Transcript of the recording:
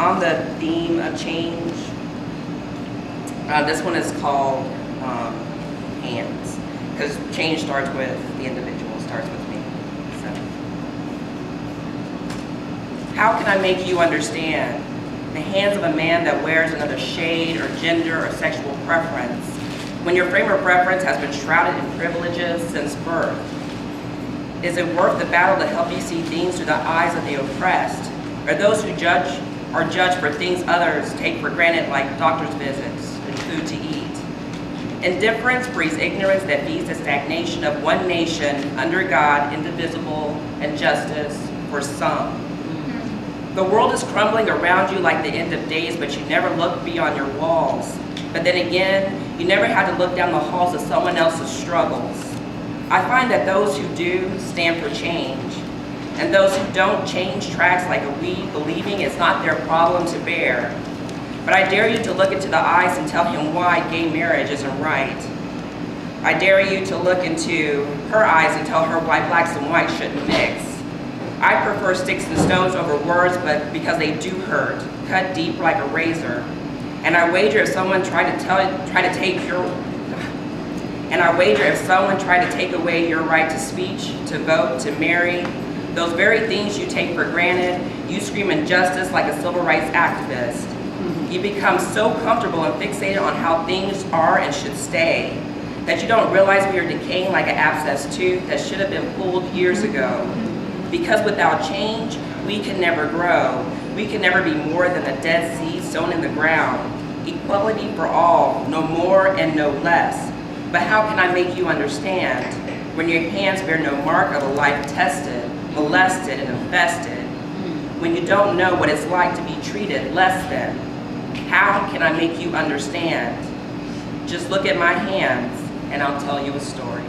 on the theme of change, this one is called hands, because change starts with the individual, starts with me. So, how can I make you understand the hands of a man that wears another shade or gender or sexual preference when your frame of reference has been shrouded in privileges since birth? Is it worth the battle to help you see things through the eyes of the oppressed, or those who are judged for things others take for granted, like doctor's visits and food to eat? Indifference breeds ignorance that feeds the stagnation of one nation under God, indivisible, and justice for some. The world is crumbling around you like the end of days, but you never look beyond your walls. But then again, you never had to look down the halls of someone else's struggles. I find that those who do stand for change, and those who don't change tracks like a weed, believing it's not their problem to bear. But I dare you to look into the eyes and tell him why gay marriage isn't right. I dare you to look into her eyes and tell her why blacks and whites shouldn't mix. I prefer sticks and stones over words, but because they do hurt, cut deep like a razor. And I wager if someone tried to take away your right to speech, to vote, to marry, those very things you take for granted, you scream injustice like a civil rights activist. You become so comfortable and fixated on how things are and should stay that you don't realize we are decaying like an abscessed tooth that should have been pulled years ago. Because without change, we can never grow. We can never be more than a dead seed sown in the ground. Equality for all, no more and no less. But how can I make you understand when your hands bear no mark of a life tested, molested, and infested? When you don't know what it's like to be treated less than? How can I make you understand? Just look at my hands and I'll tell you a story.